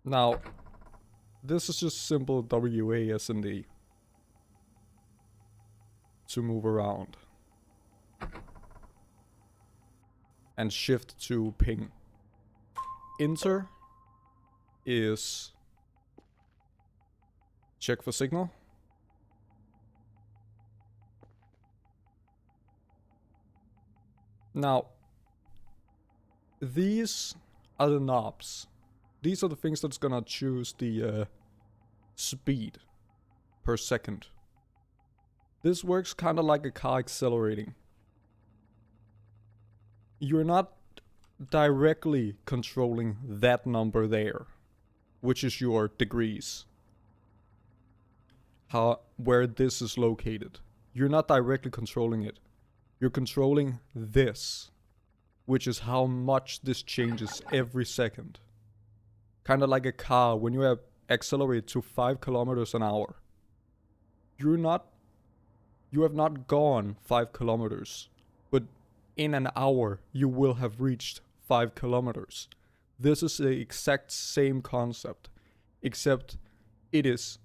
Now, this is just simple WASD to move around. And shift to ping. Enter is check for signal. Now, these are the knobs. These are the things that's gonna choose the speed per second. This works kind of like a car accelerating. You're not directly controlling that number there, which is your degrees. Where this is located. You're not directly controlling it. You're controlling this, which is how much this changes every second. Kind of like a car when you accelerate to 5 kilometers an hour. You have not gone 5 kilometers, but in an hour you will have reached 5 kilometers. This is the exact same concept, except it is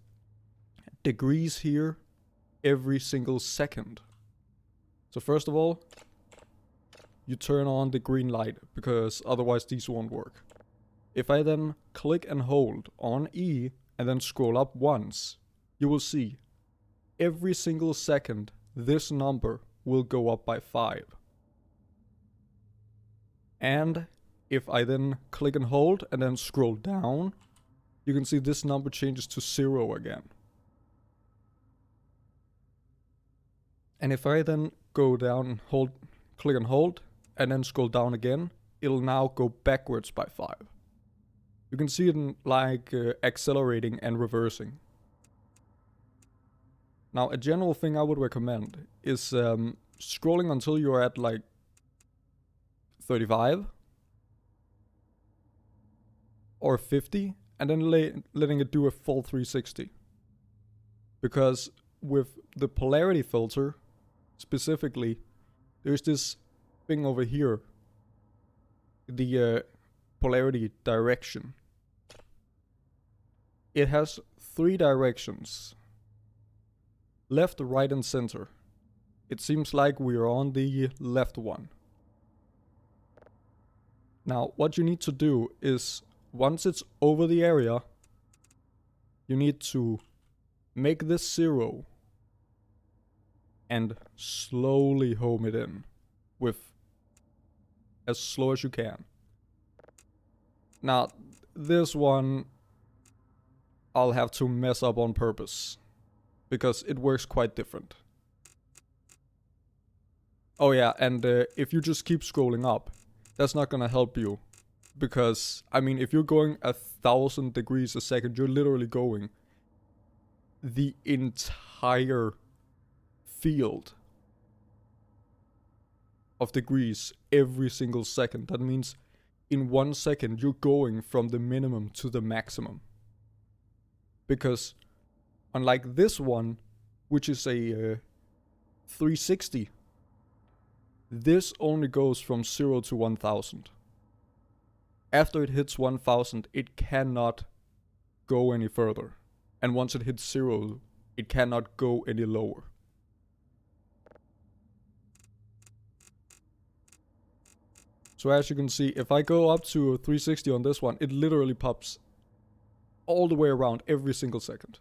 degrees here every single second. So first of all, you turn on the green light, because otherwise these won't work. If I then click and hold on E and then scroll up once, you will see every single second this number will go up by 5. And if I then click and hold and then scroll down, you can see this number changes to 0 again. And if I then go down and click and hold, and then scroll down again, it'll now go backwards by 5. You can see it in like accelerating and reversing. Now, a general thing I would recommend is scrolling until you're at like 35 or 50, and then letting it do a full 360. Because with the polarity filter, specifically, there's this thing over here, the polarity direction. It has 3 directions: left, right, and center. It seems like we're on the left one. Now, what you need to do is, once it's over the area, you need to make this 0 and slowly home it in with as slow as you can. Now, this one I'll have to mess up on purpose, because it works quite different. Oh yeah, and if you just keep scrolling up, that's not gonna help you. Because, I mean, if you're going 1,000 degrees a second, you're literally going the entire field of degrees every single second. That means in 1 second you're going from the minimum to the maximum. Because unlike this one, which is a 360, this only goes from 0 to 1000. After it hits 1000, it cannot go any further. And once it hits 0, it cannot go any lower. So as you can see, if I go up to 360 on this one, it literally pops all the way around every single second.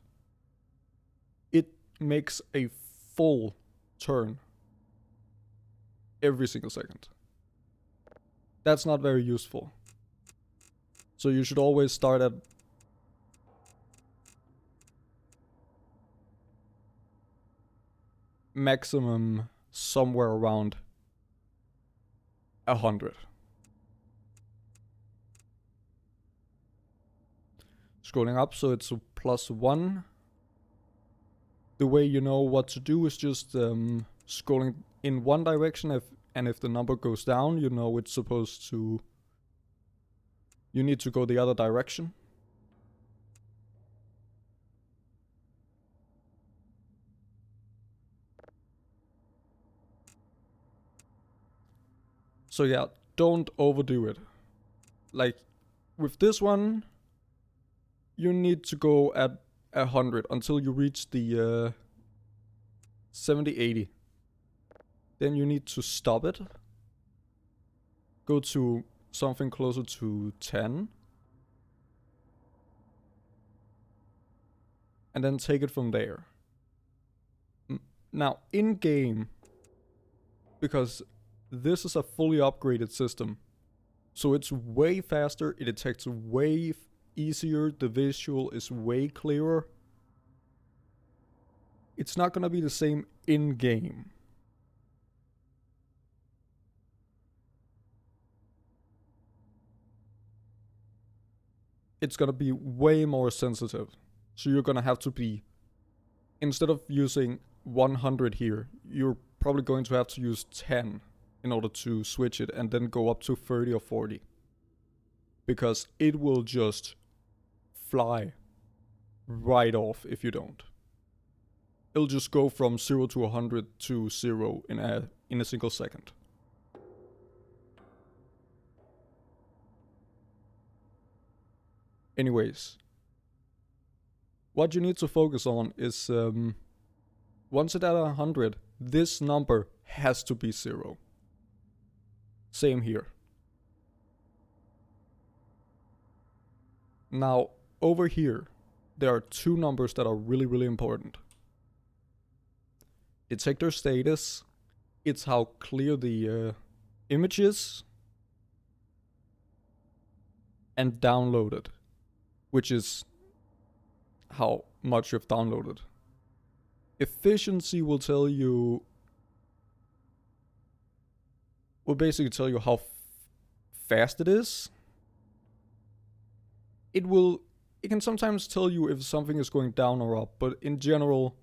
It makes a full turn every single second. That's not very useful. So you should always start at maximum somewhere around 100. Scrolling up, so it's a +1. The way you know what to do is just scrolling in one direction, if the number goes down, you know it's supposed to... You need to go the other direction. So yeah, don't overdo it. Like, with this one, you need to go at 100 until you reach the 70, 80. Then you need to stop it. Go to something closer to 10. And then take it from there. Now, in game, because this is a fully upgraded system, so it's way faster, it detects way easier, the visual is way clearer. It's not gonna be the same in game. It's gonna be way more sensitive. So you're gonna have to be, instead of using 100 here, you're probably going to have to use 10 in order to switch it and then go up to 30 or 40. Because it will just fly right off if you don't. It'll just go from 0 to 100 to 0 in a single second. Anyways, what you need to focus on is once it's at 100, this number has to be 0. Same here. Now, over here, there are two numbers that are really, really important. Detector status, it's how clear the image is, and downloaded, which is how much you've downloaded. Efficiency will tell you, will basically tell you how fast it is. It can sometimes tell you if something is going down or up, but in general,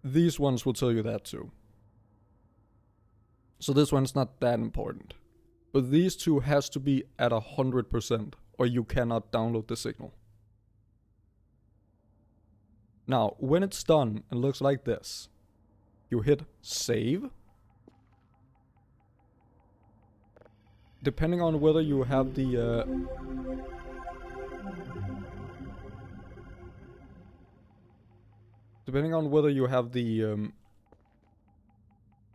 these ones will tell you that too. So this one's not that important. But these two has to be at 100% or you cannot download the signal. Now, when it's done and looks like this, you hit save. Depending on whether you have the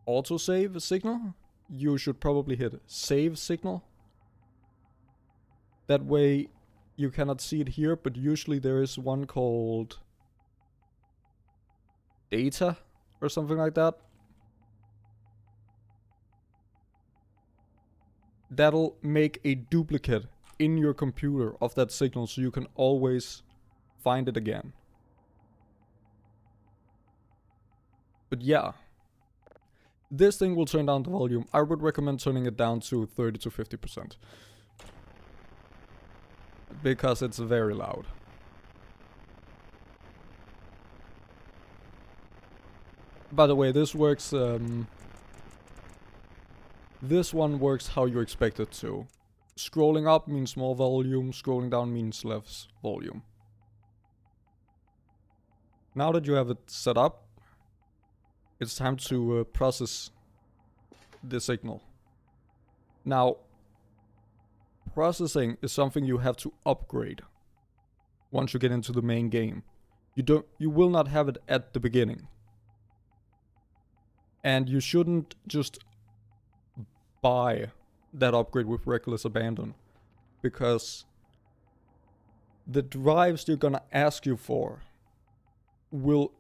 autosave signal, you should probably hit save signal. That way you cannot see it here, but usually there is one called data or something like that. That'll make a duplicate in your computer of that signal so you can always find it again. But yeah, this thing will turn down the volume. I would recommend turning it down to 30 to 50%. Because it's very loud. By the way, this works, this one works how you expect it to. Scrolling up means more volume, scrolling down means less volume. Now that you have it set up, it's time to process the signal. Now, processing is something you have to upgrade once you get into the main game. You will not have it at the beginning. And you shouldn't just buy that upgrade with reckless abandon, because the drives they're gonna ask you for will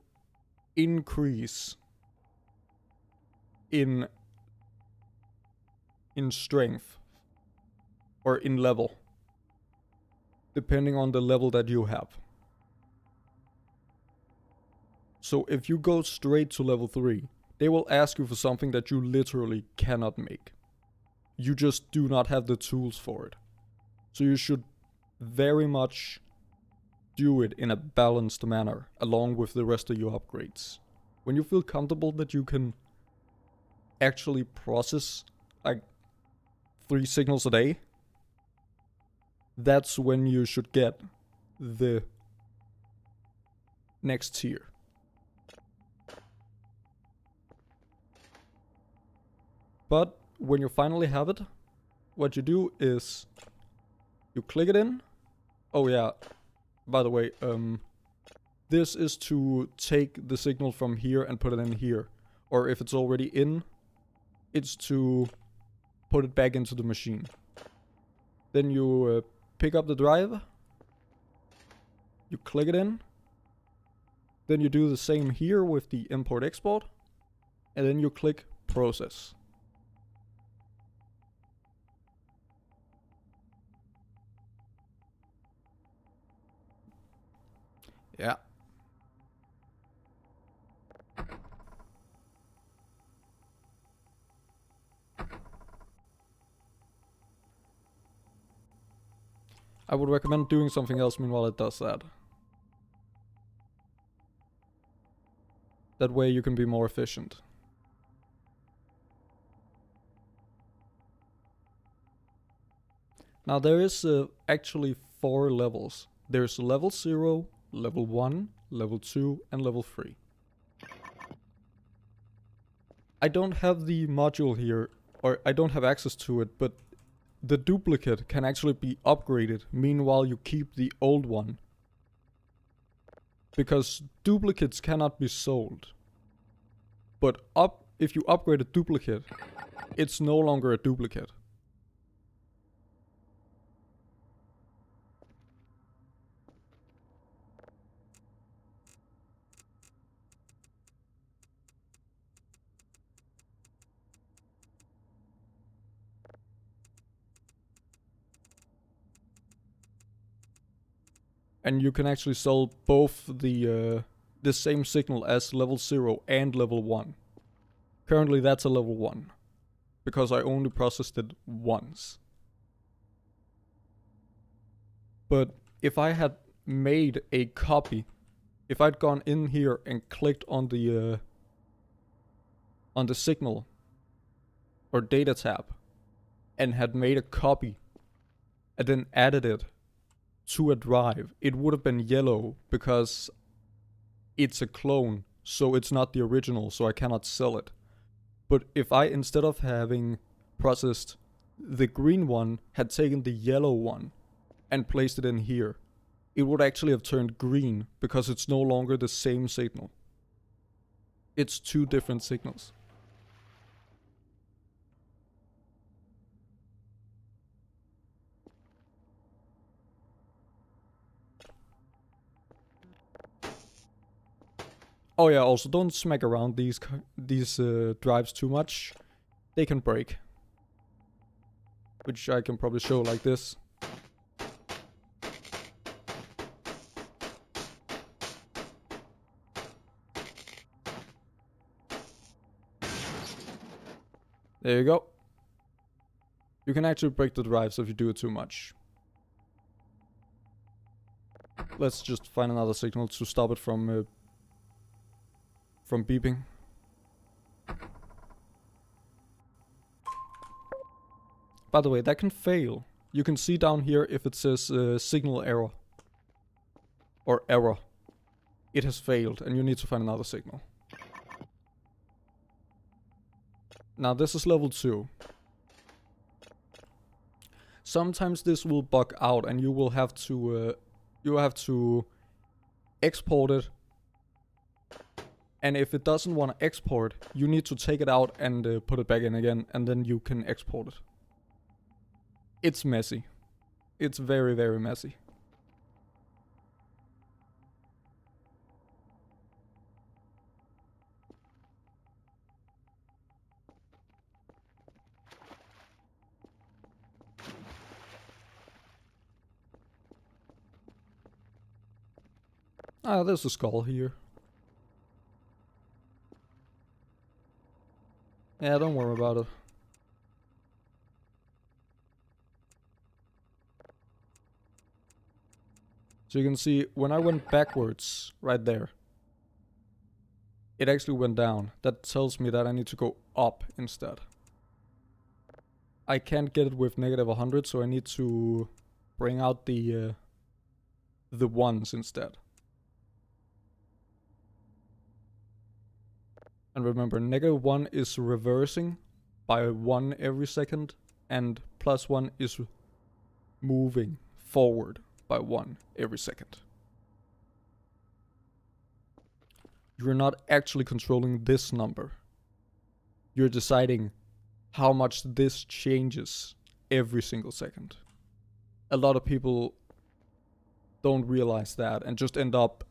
increase in strength or in level, depending on the level that you have. So if you go straight to level 3, they will ask you for something that you literally cannot make. You just do not have the tools for it. So you should very much do it in a balanced manner along with the rest of your upgrades. When you feel comfortable that you can actually process like 3 signals a day, that's when you should get the next tier. But when you finally have it, what you do is You click it in. Oh yeah, by the way, this is to take the signal from here and put it in here. Or if it's already in, it's to put it back into the machine. Then you pick up the drive. You click it in. Then you do the same here with the import export. And then you click process. Yeah. I would recommend doing something else meanwhile it does that. That way you can be more efficient. Now there is actually 4 levels. There's level 0, level 1, level 2 and level 3. I don't have the module here, or I don't have access to it, but the duplicate can actually be upgraded, meanwhile you keep the old one. Because duplicates cannot be sold. But if you upgrade a duplicate, it's no longer a duplicate. And you can actually sell both the same signal as level 0 and level 1. Currently that's a level 1. Because I only processed it once. But if I had made a copy, if I'd gone in here and clicked on the signal or data tab and had made a copy and then added it to a drive, it would have been yellow because it's a clone, so it's not the original, so I cannot sell it. But if I, instead of having processed the green one, had taken the yellow one and placed it in here, it would actually have turned green because it's no longer the same signal. It's 2 different signals. Oh yeah, also don't smack around these drives too much. They can break. Which I can probably show like this. There you go. You can actually break the drives if you do it too much. Let's just find another signal to stop it from beeping. By the way, that can fail. You can see down here if it says signal error. Or error. It has failed and you need to find another signal. Now this is level 2. Sometimes this will bug out and you will have to export it. And if it doesn't want to export, you need to take it out and put it back in again, and then you can export it. It's messy. It's very, very messy. Ah, there's a skull here. Yeah, don't worry about it. So you can see, when I went backwards, right there, it actually went down. That tells me that I need to go up instead. I can't get it with negative 100, so I need to bring out the ones instead. And remember, negative 1 is reversing by 1 every second, and plus 1 is moving forward by 1 every second. You're not actually controlling this number. You're deciding how much this changes every single second. A lot of people don't realize that and just end up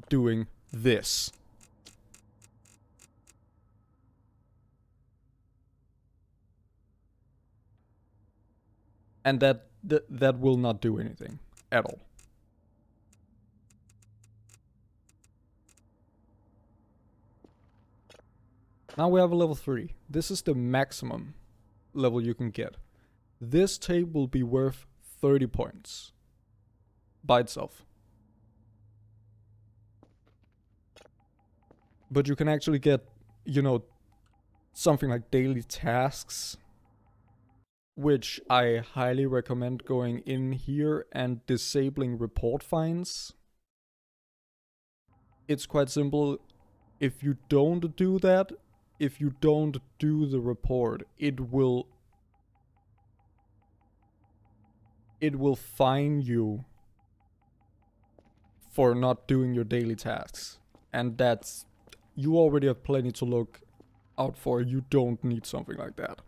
doing this. And that will not do anything at all. Now we have a level 3. This is the maximum level you can get. This tape will be worth 30 points by itself. But you can actually get, you know, something like daily tasks, which I highly recommend going in here and disabling report fines. It's quite simple. If you don't do that, if you don't do the report, it will fine you for not doing your daily tasks. And that's, you already have plenty to look out for. You don't need something like that.